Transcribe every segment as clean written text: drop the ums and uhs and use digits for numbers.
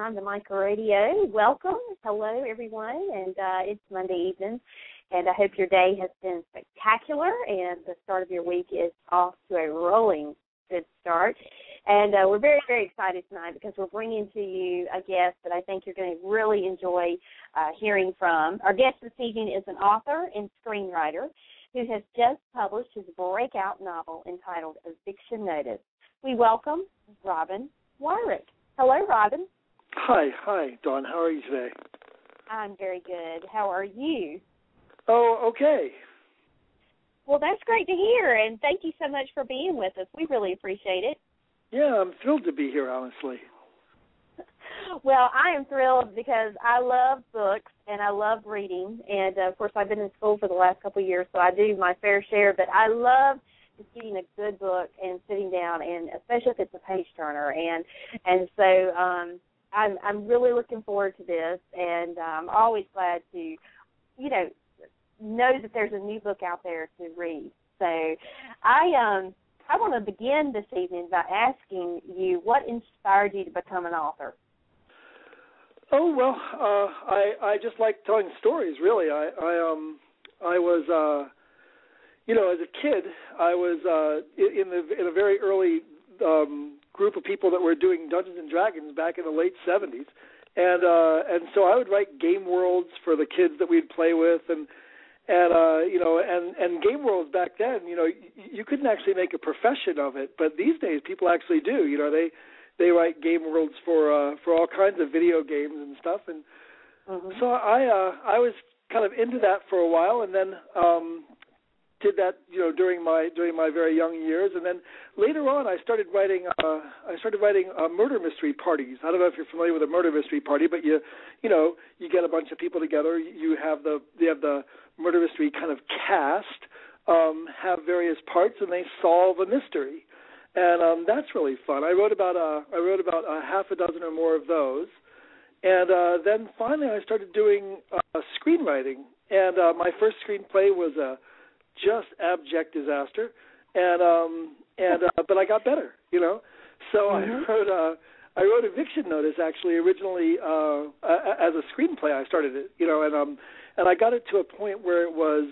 time to Micro Radio. Welcome. Hello, everyone. And it's Monday evening, and I hope your day has been spectacular and the start of your week is off to a rolling good start. And we're very, very excited tonight because we're bringing to you a guest that I think you're going to really enjoy hearing from. Our guest this evening is an author and screenwriter who has just published his breakout novel entitled Eviction Notice. We welcome Robyn Wyrick. Hello, Robyn. Hi, Dawn. How are you today? I'm very good. How are you? Oh, okay. Well, that's great to hear, and thank you so much for being with us. We really appreciate it. Yeah, I'm thrilled to be here, honestly. Well, I am thrilled because I love books and I love reading, and, of course, I've been in school for the last couple of years, so I do my fair share, but I love just getting a good book and sitting down, and especially if it's a page-turner, and so I'm really looking forward to this, and I'm always glad to, know that there's a new book out there to read. So I want to begin this evening by asking you what inspired you to become an author. Oh, well, I just like telling stories, really. I was, as a kid, I was in a very early group of people that were doing Dungeons and Dragons back in the late 70s, and so I would write game worlds for the kids that we'd play with, and game worlds back then, you couldn't actually make a profession of it, but these days people actually do. They write game worlds for all kinds of video games and stuff, and so I was kind of into that for a while, and then did that during my very young years, and then later on I started writing murder mystery parties. I don't know if you're familiar with a murder mystery party, but you get a bunch of people together. You have the murder mystery kind of cast, have various parts, and they solve a mystery, and that's really fun. I wrote about a half a dozen or more of those, and then finally I started doing screenwriting, and my first screenplay was a just abject disaster, but I got better, So I wrote Eviction Notice actually originally as a screenplay. I started it, and I got it to a point where it was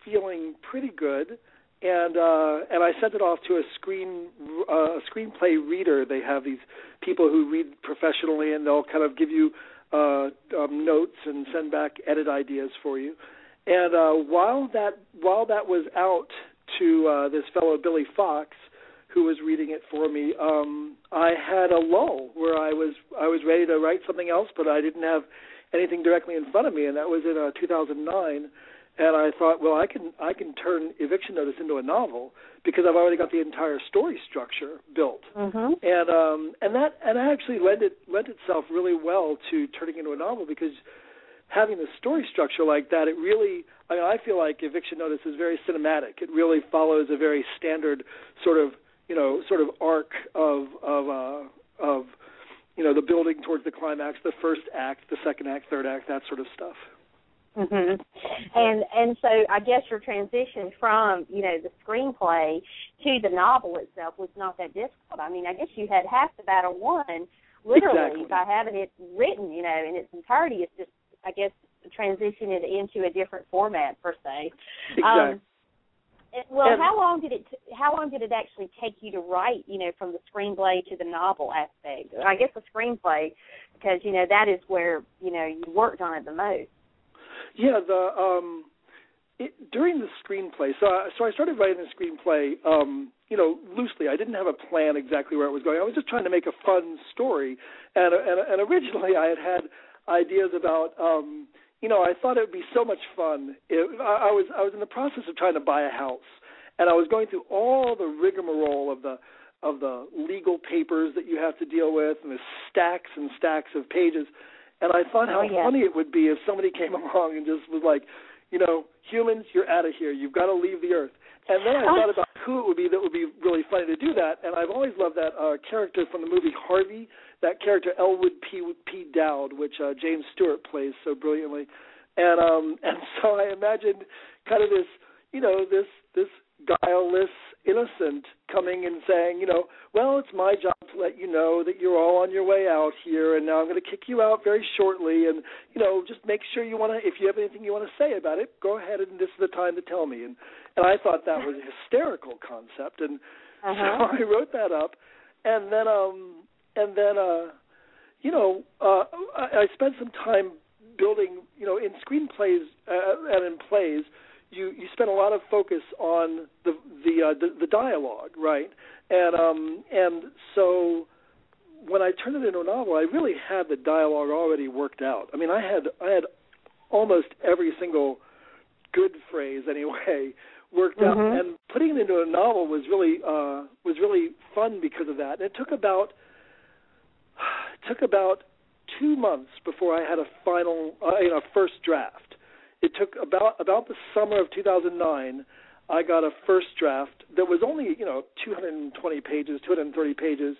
feeling pretty good, and I sent it off to a screenplay reader. They have these people who read professionally, and they'll kind of give you notes and send back edit ideas for you. And while that was out to this fellow Billy Fox, who was reading it for me, I had a lull where I was ready to write something else, but I didn't have anything directly in front of me, and that was in 2009. And I thought, well, I can turn Eviction Notice into a novel because I've already got the entire story structure built, and that actually lent itself really well to turning into a novel because having the story structure like that, I feel like Eviction Notice is very cinematic. It really follows a very standard sort of arc of the building towards the climax, the first act, the second act, third act, that sort of stuff. And so I guess your transition from, the screenplay to the novel itself was not that difficult. I mean, I guess you had half the battle won, literally, by having it written, in its entirety. It's just, I guess, transition it into a different format per se. Exactly. How long did it actually take you to write? From the screenplay to the novel aspect. I guess the screenplay, because that is where you worked on it the most. Yeah. During the screenplay, so I started writing the screenplay, loosely. I didn't have a plan exactly where it was going. I was just trying to make a fun story, and originally I had ideas about, I thought it would be so much fun. I was in the process of trying to buy a house, and I was going through all the rigmarole of the legal papers that you have to deal with, and the stacks and stacks of pages. And I thought how funny it would be if somebody came along and just was like, humans, you're out of here. You've got to leave the earth. And then I thought about who it would be that would be really funny to do that. And I've always loved that character from the movie Harvey, that character Elwood P. Dowd, which James Stewart plays so brilliantly. And so I imagined kind of this guileless innocent coming and saying, well, it's my job to let you know that you're all on your way out here, and now I'm going to kick you out very shortly, and, just make sure if you have anything you want to say about it, go ahead, and this is the time to tell me. And I thought that was a hysterical concept, and so I wrote that up, and then I spent some time building, in screenplays and in plays, you spend a lot of focus on the dialogue, right? And so when I turned it into a novel, I really had the dialogue already worked out. I mean, I had almost every single good phrase anyway worked out, and putting it into a novel was really fun because of that. And it took about 2 months before I had a final, first draft. It took about the summer of 2009. I got a first draft that was only 220 pages, 230 pages,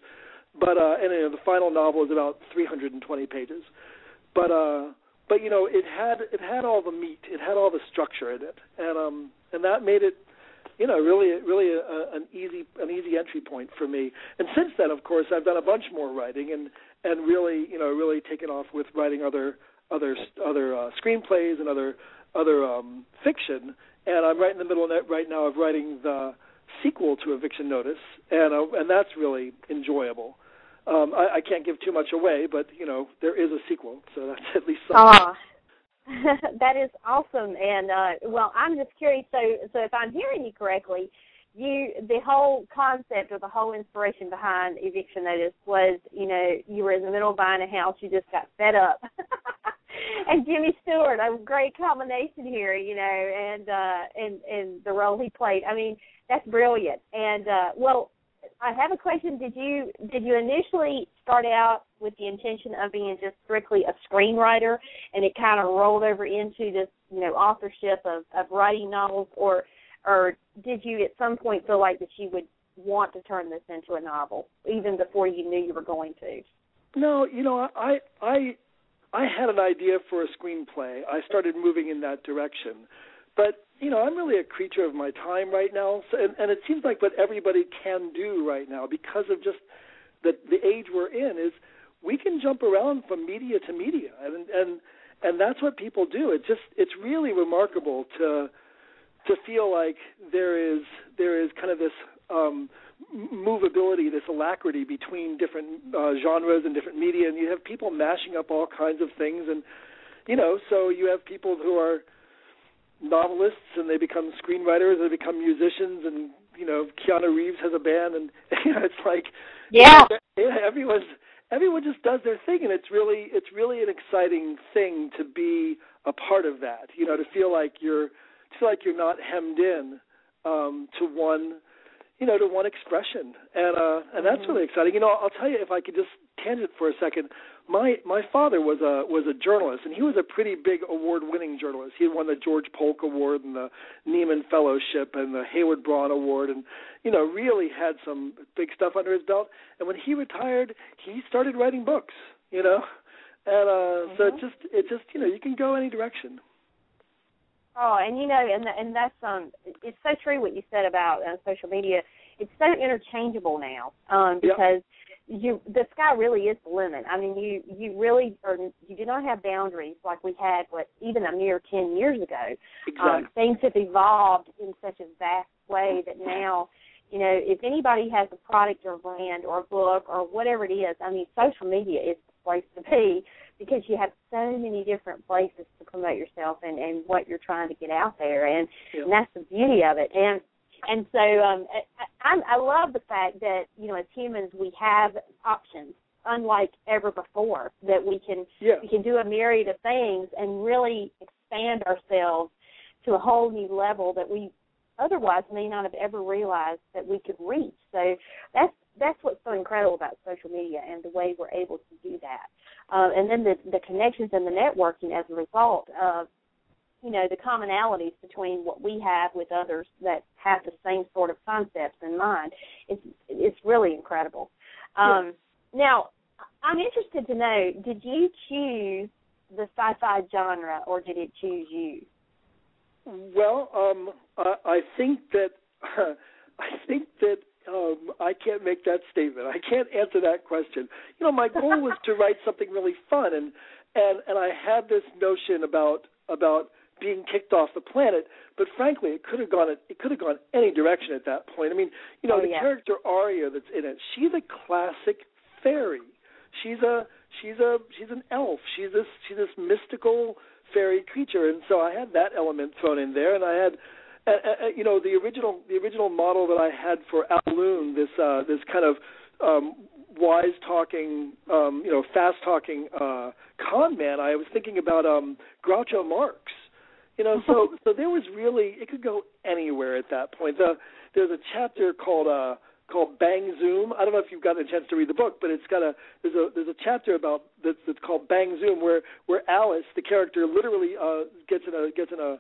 but and the final novel is about 320 pages. But it had all the meat, it had all the structure in it, and that made it really an easy entry point for me. And since then, of course, I've done a bunch more writing and really taken off with writing other screenplays and other fiction, and I'm right in the middle of that right now of writing the sequel to Eviction Notice, and that's really enjoyable. I can't give too much away, but there is a sequel, so that's at least something. That is awesome, and well, I'm just curious. So if I'm hearing you correctly, the whole concept or the whole inspiration behind Eviction Notice was, you were in the middle of buying a house, you just got fed up. And Jimmy Stewart, a great combination here, and the role he played. I mean, that's brilliant. And well, I have a question. Did you initially start out with the intention of being just strictly a screenwriter, and it kind of rolled over into this, authorship of writing novels, or did you at some point feel like that you would want to turn this into a novel, even before you knew you were going to? No, I had an idea for a screenplay. I started moving in that direction. But, I'm really a creature of my time right now, so, and it seems like what everybody can do right now, because of just the age we're in, is we can jump around from media to media, and that's what people do. It's really remarkable to feel like there is kind of this movability, this alacrity between different genres and different media, and you have people mashing up all kinds of things, and so you have people who are novelists and they become screenwriters, they become musicians, and Keanu Reeves has a band, and it's like everyone just does their thing, and it's really an exciting thing to be a part of that. To feel like you're not hemmed in to one expression, and that's really exciting. I'll tell you, if I could just tangent for a second. My father was a journalist, and he was a pretty big award-winning journalist. He won the George Polk Award and the Nieman Fellowship and the Hayward Braun Award, and really had some big stuff under his belt. And when he retired, he started writing books. So it just you can go any direction. Oh, and and that's it's so true what you said about social media. It's so interchangeable now because the sky really is the limit. I mean, you really you do not have boundaries like we had even a mere 10 years ago. Exactly. Things have evolved in such a vast way that now, if anybody has a product or a brand or a book or whatever it is, I mean, social media is the place to be, because you have so many different places to promote yourself and what you're trying to get out there, and that's the beauty of it. And so I love the fact that, as humans, we have options, unlike ever before, that we can do a myriad of things and really expand ourselves to a whole new level that we otherwise may not have ever realized that we could reach. So that's what's so incredible about social media and the way we're able to do that. And then the connections and the networking as a result of, the commonalities between what we have with others that have the same sort of concepts in mind. It's really incredible. Now, I'm interested to know, did you choose the sci-fi genre, or did it choose you? Well, I think that I think that I can't make that statement. I can't answer that question. My goal was to write something really fun, and I had this notion about being kicked off the planet, but frankly, it could have gone any direction at that point. I mean, character Arya that's in it, she's a classic fairy. She's an elf. She's this mystical fairy creature, and so I had that element thrown in there, and I had the original model that I had for Alloon, this kind of wise talking, fast talking con man. I was thinking about Groucho Marx. So there was really, it could go anywhere at that point. There's a chapter called Bang Zoom. I don't know if you've gotten a chance to read the book, but there's a chapter about that's called Bang Zoom where Alice, the character, literally gets in a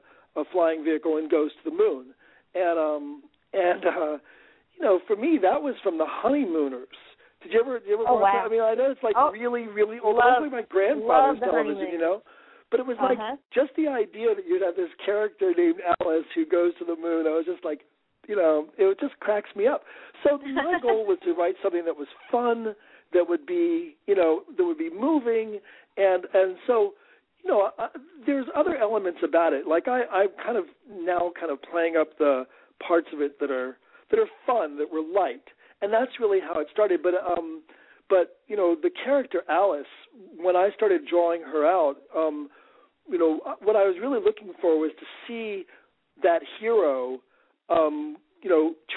flying vehicle and goes to the moon. And for me, that was from the Honeymooners. Did you ever watch that? I mean, I know it's really, really old. It was like my grandfather's television, But it was like just the idea that you'd have this character named Alice who goes to the moon. I was just like, it just cracks me up. So my goal was to write something that was fun, that would be, that would be moving, and so, there's other elements about it. Like I'm kind of playing up the parts of it that are fun, that were light, and that's really how it started. But the character Alice, when I started drawing her out, what I was really looking for was to see that hero,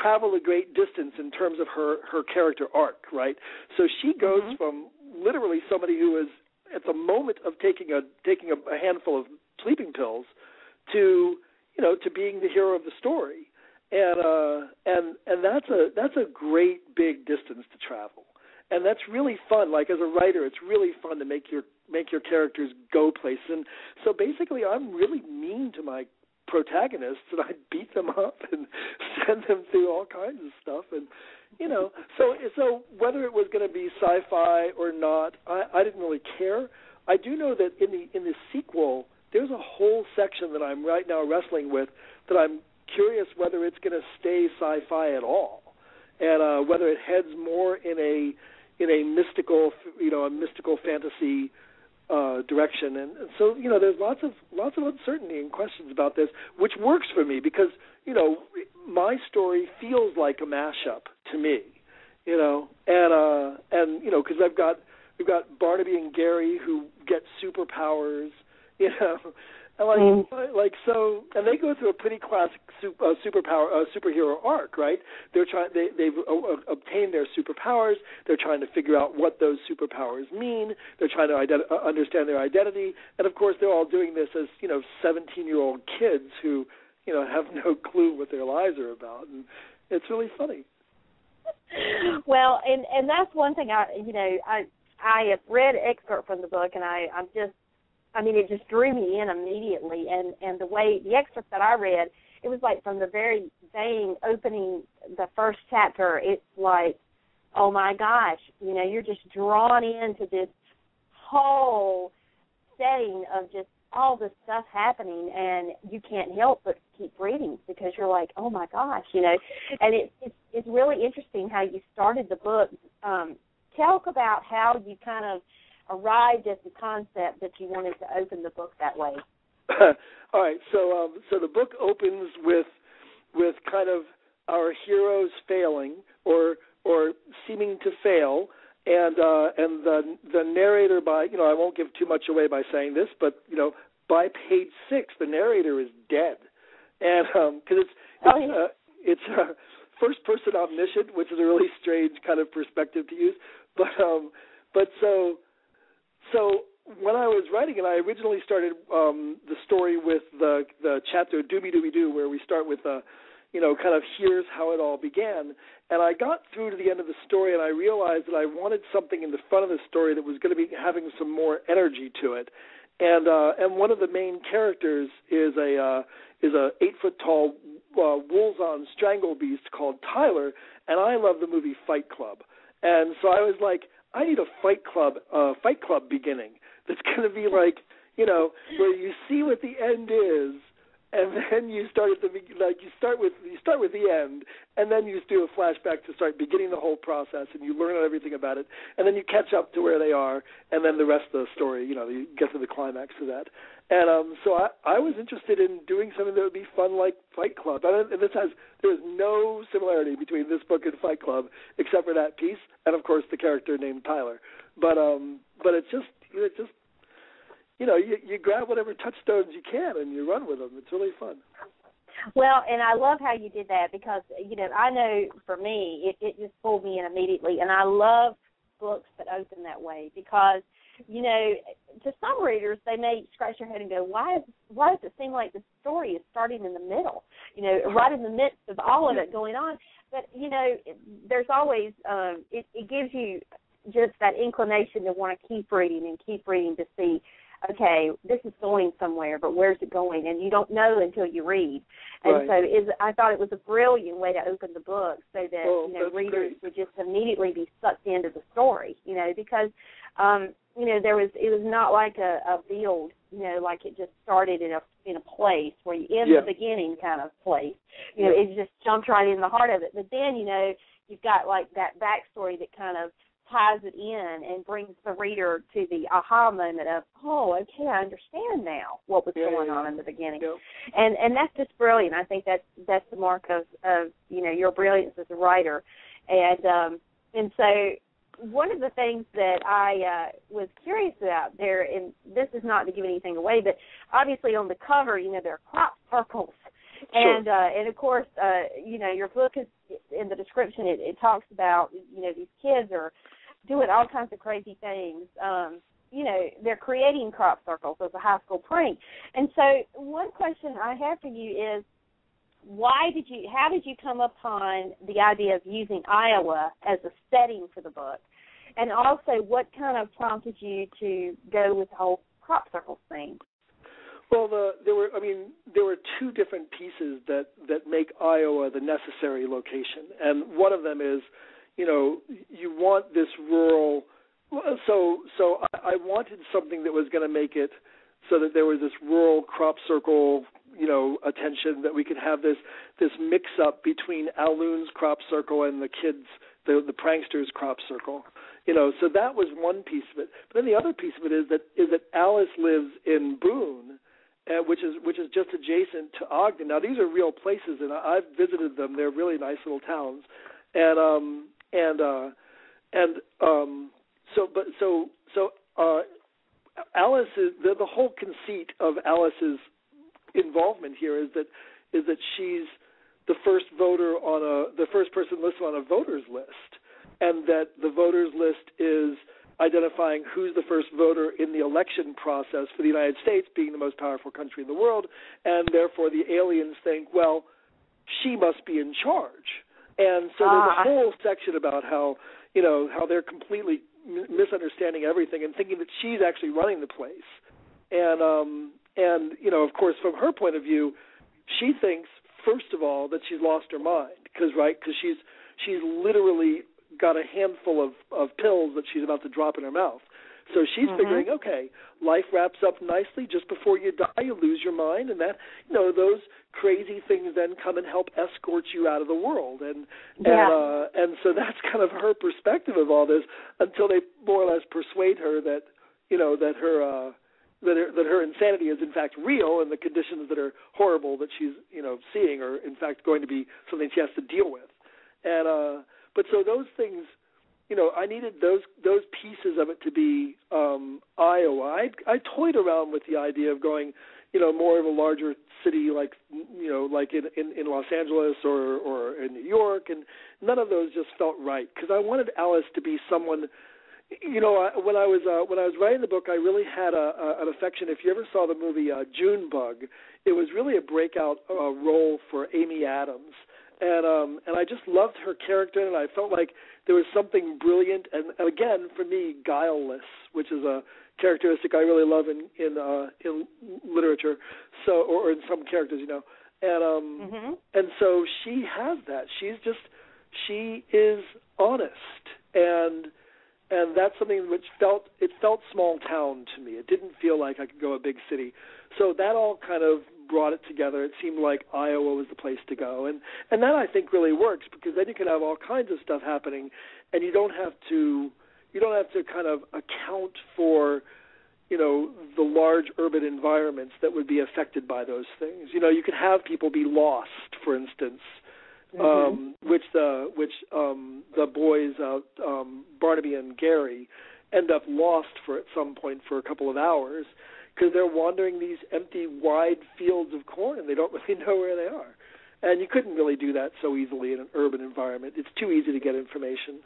travel a great distance in terms of her character arc, right? So she goes from literally somebody who is at the moment of taking a handful of sleeping pills to being the hero of the story, and that's a great big distance to travel, and that's really fun. Like as a writer, it's really fun to make your characters go places. And so basically, I'm really mean to my protagonists, and I beat them up and send them through all kinds of stuff, and so whether it was going to be sci-fi or not, I didn't really care. I do know that in the sequel, there's a whole section that I'm right now wrestling with that I'm curious whether it's going to stay sci-fi at all, and whether it heads more in a mystical fantasy direction, and so there's lots of uncertainty and questions about this, which works for me because my story feels like a mashup to me, and because we've got Barnaby and Gary who get superpowers, and and they go through a pretty classic superhero arc, right? They've obtained their superpowers. They're trying to figure out what those superpowers mean. They're trying to understand their identity, and of course, they're all doing this as 17-year-old kids who have no clue what their lives are about, and it's really funny. Well, and that's one thing I have read excerpt from the book, and it just drew me in immediately, and the way the excerpt that I read, it was like from the very bang opening the first chapter, it's like, oh my gosh, you're just drawn into this whole setting of just all this stuff happening, and you can't help but keep reading because you're like, oh my gosh, and it's really interesting how you started the book. Talk about how you kind of arrived at the concept that you wanted to open the book that way. All right, so the book opens with kind of our heroes failing or seeming to fail, and the narrator, by I won't give too much away by saying this, but by page 6 the narrator is dead, and because it's first person omniscient, which is a really strange kind of perspective to use, but so when I was writing it, I originally started the story with the chapter Dooby Dooby Doo, where we start with kind of here's how it all began. And I got through to the end of the story, and I realized that I wanted something in the front of the story that was going to be having some more energy to it. And one of the main characters is a 8-foot-tall wolves-on strangle beast called Tyler, and I love the movie Fight Club. And so I was like, I need a Fight Club beginning that's going to be like, where you see what the end is, and then you start at the you start with the end, and then you do a flashback to start beginning the whole process, and you learn everything about it, and then you catch up to where they are, and then the rest of the story, you get to the climax of that. And so I was interested in doing something that would be fun like Fight Club. And there is no similarity between this book and Fight Club except for that piece, and of course the character named Tyler. But it's just you grab whatever touchstones you can and you run with them. It's really fun. Well, and I love how you did that because I know for me it just pulled me in immediately, and I love books that open that way because to some readers, they may scratch their head and go, why does it seem like the story is starting in the middle, right in the midst of all of it going on? But, there's always, it gives you just that inclination to want to keep reading to see, okay, this is going somewhere, but where's it going? And you don't know until you read. And right. So I thought it was a brilliant way to open the book so that, readers would just immediately be sucked into the story, because it was not like a build, like it just started in a place where you in the beginning kind of place. It just jumped right in the heart of it. But then, you've got like that backstory that kind of ties it in and brings the reader to the aha moment of, oh, okay, I understand now what was going on in the beginning. Yeah. And that's just brilliant. I think that's the mark of your brilliance as a writer. And so one of the things that I was curious about there, and this is not to give anything away, but obviously on the cover, there are crop circles. Sure. And of course, your book is in the description. It talks about these kids are doing all kinds of crazy things. They're creating crop circles as a high school prank. And so one question I have for you is, how did you come upon the idea of using Iowa as a setting for the book? And also, what kind of prompted you to go with the whole crop circle thing? Well, there were two different pieces that make Iowa the necessary location, and one of them is, you want this rural. So I wanted something that was going to make it so that there was this rural crop circle, attention, that we could have this mix up between Al Loon's crop circle and the kids, the pranksters' crop circle. So that was one piece of it. But then the other piece of it is that Alice lives in Boone, which is just adjacent to Ogden. Now these are real places, and I've visited them. They're really nice little towns, So Alice is the whole conceit of Alice's involvement here is that she's the first the first person listed on a voters list, and that the voters list is identifying who's the first voter in the election process for the United States, being the most powerful country in the world, and therefore the aliens think, well, she must be in charge. And so there's a whole section about how they're completely misunderstanding everything and thinking that she's actually running the place. And of course, from her point of view, she thinks, first of all, that she's lost her mind because she's literally got a handful of pills that she's about to drop in her mouth. So she's figuring, okay, life wraps up nicely. Just before you die, you lose your mind, and that those crazy things then come and help escort you out of the world. And so that's kind of her perspective of all this until they more or less persuade her that that her insanity is in fact real, and the conditions that are horrible that she's seeing are in fact going to be something she has to deal with. And but so those things, I needed those pieces of it to be Iowa. I toyed around with the idea of going, more of a larger city like in Los Angeles or in New York, and none of those just felt right because I wanted Alice to be someone. When I was writing the book, I really had an affection. If you ever saw the movie Junebug, it was really a breakout role for Amy Adams. And I just loved her character, and I felt like there was something brilliant and again, for me, guileless, which is a characteristic I really love in literature, or in some characters, And so she has that. She is honest, and that's something which felt small town to me. It didn't feel like I could go a big city. So that all kind of brought it together. It seemed like Iowa was the place to go, and that I think really works, because then you can have all kinds of stuff happening, and you don't have to kind of account for, you know, the large urban environments that would be affected by those things. You know, you could have people be lost, for instance, which the boys Barnaby and Gary end up lost at some point for a couple of hours, because they're wandering these empty, wide fields of corn, and they don't really know where they are. And you couldn't really do that so easily in an urban environment. It's too easy to get information.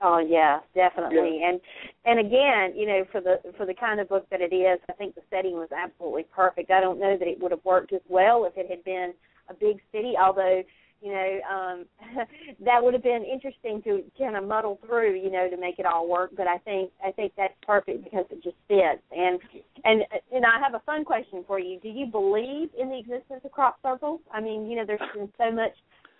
Oh yeah, definitely. Yeah. And again, you know, for the kind of book that it is, I think the setting was absolutely perfect. I don't know that it would have worked as well if it had been a big city, although, you know, that would have been interesting to kind of muddle through, you know, to make it all work. But I think that's perfect because it just fits. And I have a fun question for you. Do you believe in the existence of crop circles? I mean, you know, there's been so much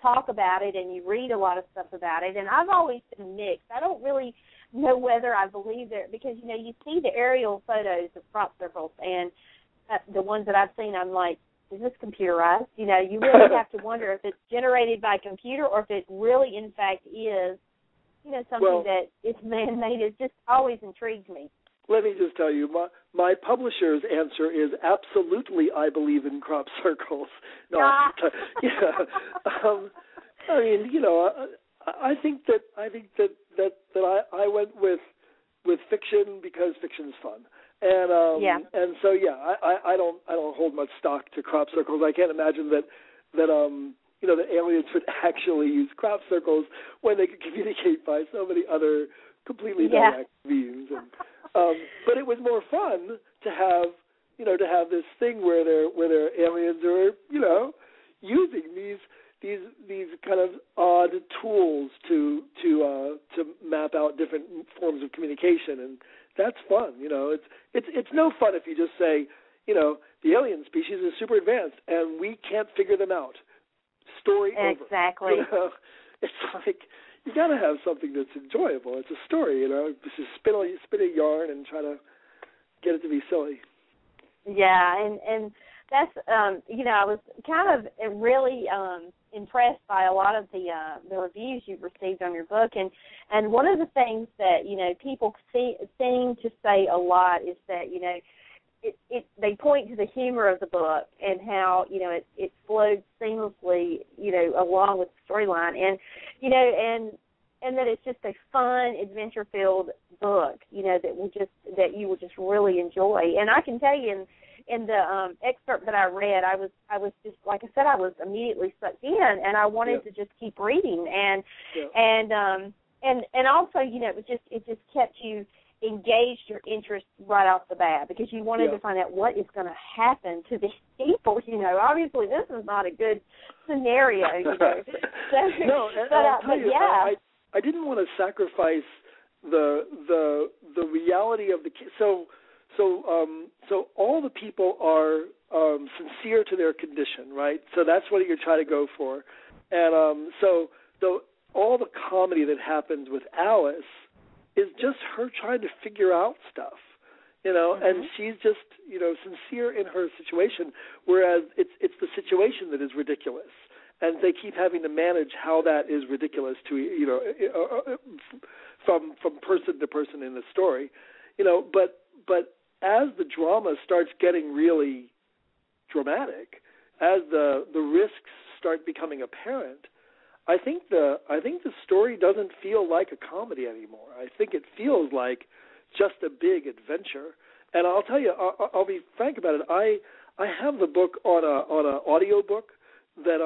talk about it, and you read a lot of stuff about it. And I've always been mixed. I don't really know whether I believe it, because, you know, you see the aerial photos of crop circles, and the ones that I've seen, I'm like, is this computerized? You know, you really have to wonder if it's generated by computer or if it really, in fact, is, you know, something that is man-made. It's just always intrigued me. Let me just tell you, my publisher's answer is absolutely, I believe in crop circles. No, I mean, you know, I think that I went with fiction because fiction's fun. And and so I don't hold much stock to crop circles. I can't imagine that you know, the aliens would actually use crop circles when they could communicate by so many other completely direct means. And, but it was more fun to have, you know, to have this thing where their aliens are, you know, using these kind of odd tools to map out different forms of communication, and that's fun. You know, it's no fun if you just say, you know, the alien species is super advanced and we can't figure them out. Story over. Exactly. You know, it's like, you got to have something that's enjoyable. It's a story, you know. Just spin a yarn and try to get it to be silly. Yeah, and that's you know, I was kind of really impressed by a lot of the reviews you've received on your book, and one of the things that, you know, people seem to say a lot is that, you know, they point to the humor of the book and how, you know, it flows seamlessly, you know, along with the storyline, and, you know, and that it's just a fun, adventure-filled book, you know, that you will just really enjoy. And I can tell you, in the excerpt that I read, I was just, like I said, I was immediately sucked in, and I wanted to just keep reading, and also, you know, it just kept you engaged, your interest right off the bat, because you wanted to find out what is going to happen to these people. You know, obviously this is not a good scenario. You know, so, no, and I'll tell you, I didn't want to sacrifice the reality of the so all the people are sincere to their condition, right? So that's what you're trying to go for, and so all the comedy that happens with Alice is just her trying to figure out stuff, you know, and she's just, you know, sincere in her situation, whereas it's the situation that is ridiculous, and they keep having to manage how that is ridiculous to, you know, from person to person in the story, you know, but as the drama starts getting really dramatic, as the risks start becoming apparent, I think the story doesn't feel like a comedy anymore. I think it feels like just a big adventure. And I'll tell you, I'll be frank about it. I have the book on an audio book that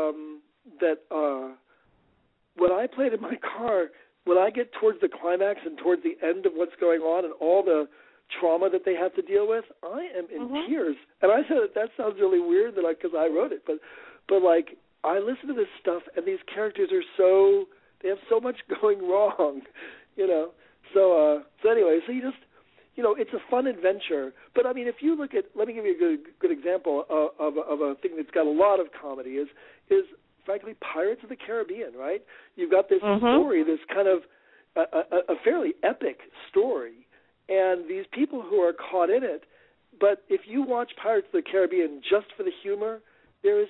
when I play it in my car, when I get towards the climax and towards the end of what's going on and all the trauma that they have to deal with, I am in tears. And I said that sounds really weird because I wrote it, but like, I listen to this stuff, and these characters are they have so much going wrong, you know. So anyway, so you just, you know, it's a fun adventure. But I mean, if you look at, let me give you a good example of a thing that's got a lot of comedy is frankly Pirates of the Caribbean, right? You've got this story, this kind of a fairly epic story, and these people who are caught in it, but if you watch Pirates of the Caribbean just for the humor, there is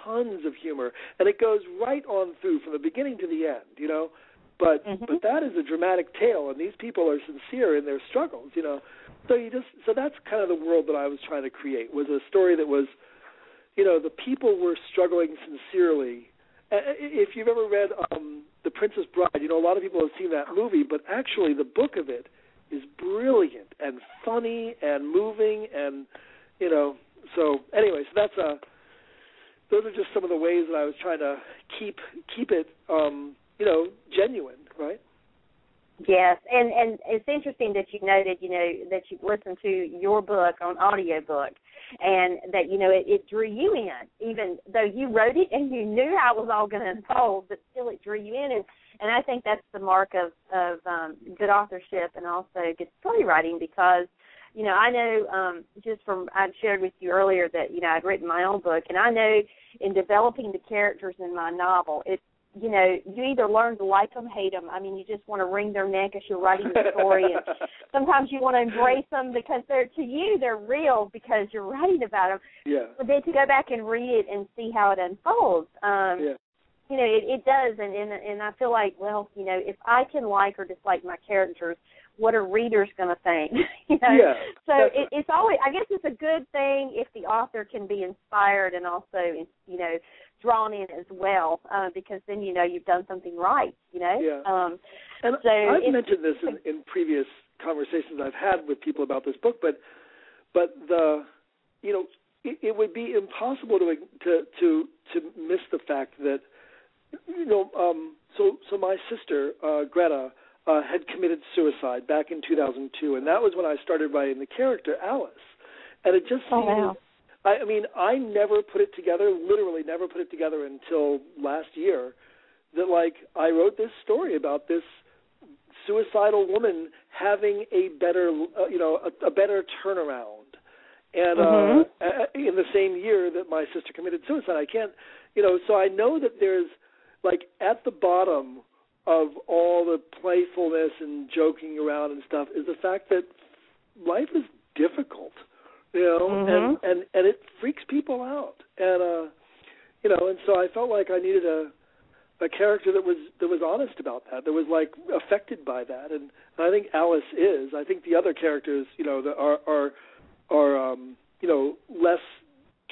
tons of humor, and it goes right on through from the beginning to the end, you know. But that is a dramatic tale, and these people are sincere in their struggles, you know. So that's kind of the world that I was trying to create, was a story that was, you know, the people were struggling sincerely. If you've ever read The Princess Bride, you know, a lot of people have seen that movie, but actually the book of it is brilliant and funny and moving, and, you know, so anyway, so that's those are just some of the ways that I was trying to keep it, you know, genuine, right? Yes, and it's interesting that you noted, you know, that you listened to your book on audiobook, and that, you know, it drew you in, even though you wrote it and you knew how it was all going to unfold, but still it drew you in, and I think that's the mark of good authorship and also good story writing, because, you know, I know just from, I shared with you earlier that, you know, I'd written my own book, and I know in developing the characters in my novel, it's, you know, you either learn to like them, hate them. I mean, you just want to wring their neck as you're writing the story. And sometimes you want to embrace them because they're real because you're writing about them. Yeah. But then to go back and read it and see how it unfolds, you know, it does. And I feel like, well, you know, if I can like or dislike my characters, what are readers going to think? You know? Yeah. So it's always, I guess it's a good thing if the author can be inspired and also, you know, drawn in as well, because then, you know, you've done something right, you know? Yeah. And so I've mentioned this in previous conversations I've had with people about this book, but the, you know, it would be impossible to miss the fact that, you know, so my sister, Greta, had committed suicide back in 2002, and that was when I started writing the character Alice. And it just seemed, wow. I mean, I never put it together, literally never put it together until last year, that, like, I wrote this story about this suicidal woman having a better, you know, a better turnaround. And in the same year that my sister committed suicide, I can't, you know, so I know that there's, like, at the bottom of all the playfulness and joking around and stuff is the fact that life is difficult, you know, and it freaks people out, and you know, and so I felt like I needed a character that was honest about that was like affected by that, and I think Alice is. I think the other characters, you know, that are you know, less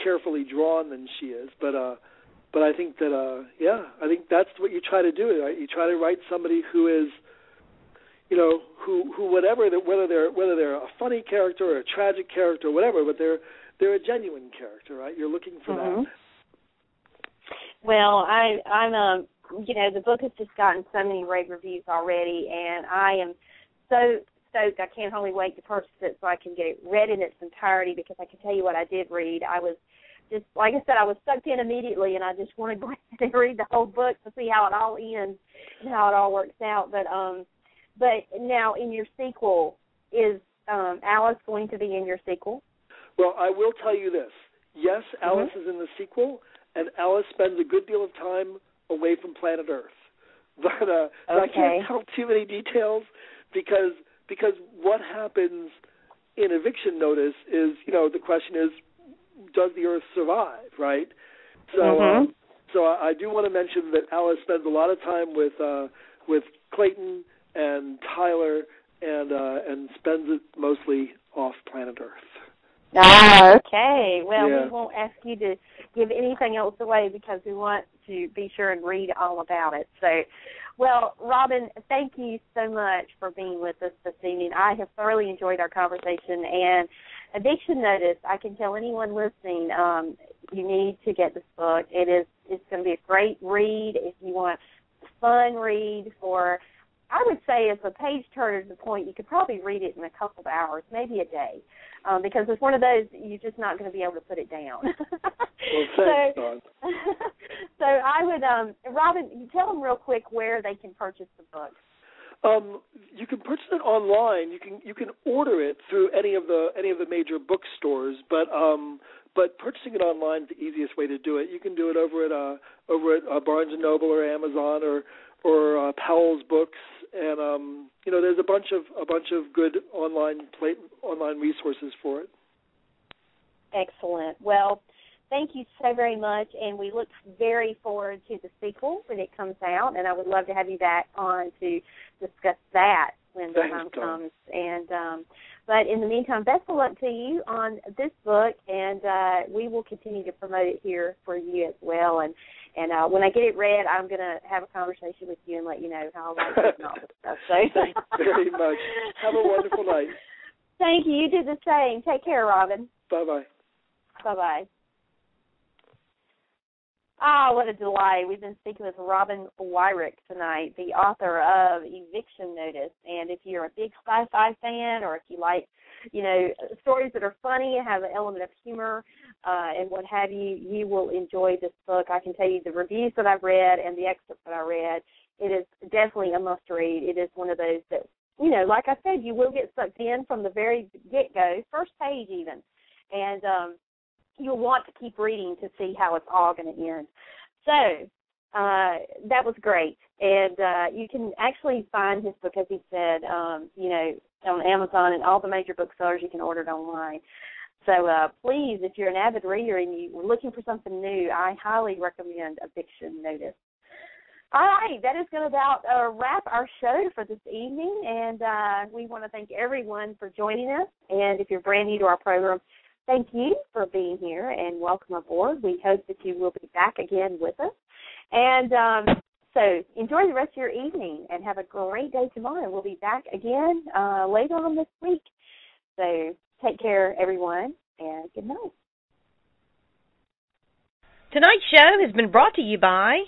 carefully drawn than she is, but I think that, I think that's what you try to do. Right? You try to write somebody who is, you know, who whether they're a funny character or a tragic character or whatever, but they're a genuine character, right? You're looking for that. Well, I'm you know, the book has just gotten so many rave reviews already, and I am so stoked. I can't hardly wait to purchase it so I can get it read in its entirety, because I can tell you what I did read. I was just, like I said, I was sucked in immediately, and I just wanted to go ahead and read the whole book to see how it all ends and how it all works out. But now in your sequel, is Alice going to be in your sequel? Well, I will tell you this. Yes, Alice is in the sequel, and Alice spends a good deal of time away from planet Earth. But I can't tell too many details because what happens in Eviction Notice is, you know, the question is, does the Earth survive, right? So, so I do want to mention that Alice spends a lot of time with Clayton and Tyler, and spends it mostly off planet Earth. Ah, okay. Well, we won't ask you to give anything else away because we want to be sure and read all about it. So, well, Robyn, thank you so much for being with us this evening. I have thoroughly enjoyed our conversation, and Eviction Notice, I can tell anyone listening, you need to get this book. It's going to be a great read if you want a fun read for, I would say, as a page turner to the point, you could probably read it in a couple of hours, maybe a day, because it's one of those you're just not going to be able to put it down. Well, thanks, Dawn. So I would, Robyn, you tell them real quick where they can purchase the book. You can purchase it online. You can order it through any of the major bookstores, but purchasing it online is the easiest way to do it. You can do it over at Barnes and Noble or Amazon or Powell's Books, and you know, there's a bunch of good online resources for it. Excellent. Well, thank you so very much, and we look very forward to the sequel when it comes out, and I would love to have you back on to discuss that when the time comes. And but in the meantime, best of luck to you on this book, and we will continue to promote it here for you as well. And when I get it read, I'm going to have a conversation with you and let you know how I like it and all this stuff. So thanks very much. Have a wonderful night. Thank you. You did the same. Take care, Robyn. Bye-bye. Bye-bye. Ah, what a delight. We've been speaking with Robyn Wyrick tonight, the author of Eviction Notice. And if you're a big sci-fi fan, or if you like, stories that are funny and have an element of humor and what have you, you will enjoy this book. I can tell you the reviews that I've read and the excerpts that I read, it is definitely a must-read. It is one of those that, like I said, you will get sucked in from the very get-go, first page even. And you'll want to keep reading to see how it's all going to end. So that was great. And you can actually find his book, as he said, on Amazon and all the major booksellers. You can order it online. So please, if you're an avid reader and you're looking for something new, I highly recommend Eviction Notice. All right, that is going to about wrap our show for this evening, and we want to thank everyone for joining us. And if you're brand new to our program, thank you for being here and welcome aboard. We hope that you will be back again with us. And so enjoy the rest of your evening and have a great day tomorrow. We'll be back again later on this week. So take care, everyone, and good night. Tonight's show has been brought to you by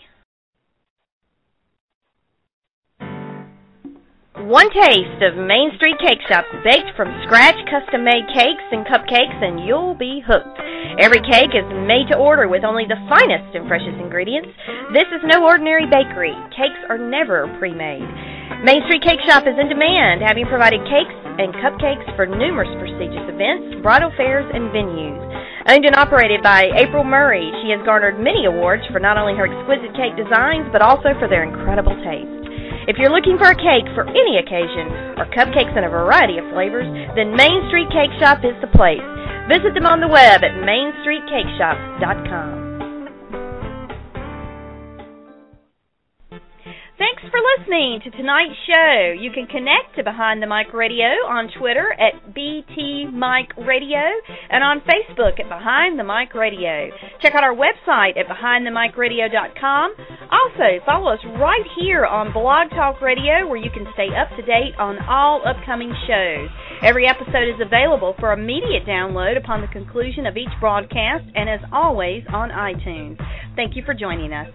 One taste of Main Street Cake Shop, baked from scratch, custom-made cakes and cupcakes, and you'll be hooked. Every cake is made to order with only the finest and freshest ingredients. This is no ordinary bakery. Cakes are never pre-made. Main Street Cake Shop is in demand, having provided cakes and cupcakes for numerous prestigious events, bridal fairs, and venues. Owned and operated by April Murray, she has garnered many awards for not only her exquisite cake designs, but also for their incredible taste. If you're looking for a cake for any occasion, or cupcakes in a variety of flavors, then Main Street Cake Shop is the place. Visit them on the web at mainstreetcakeshop.com. Thanks for listening to tonight's show. You can connect to Behind the Mic Radio on Twitter at BT Mic Radio and on Facebook at Behind the Mic Radio. Check out our website at BehindTheMicRadio.com. Also, follow us right here on Blog Talk Radio, where you can stay up to date on all upcoming shows. Every episode is available for immediate download upon the conclusion of each broadcast and, as always, on iTunes. Thank you for joining us.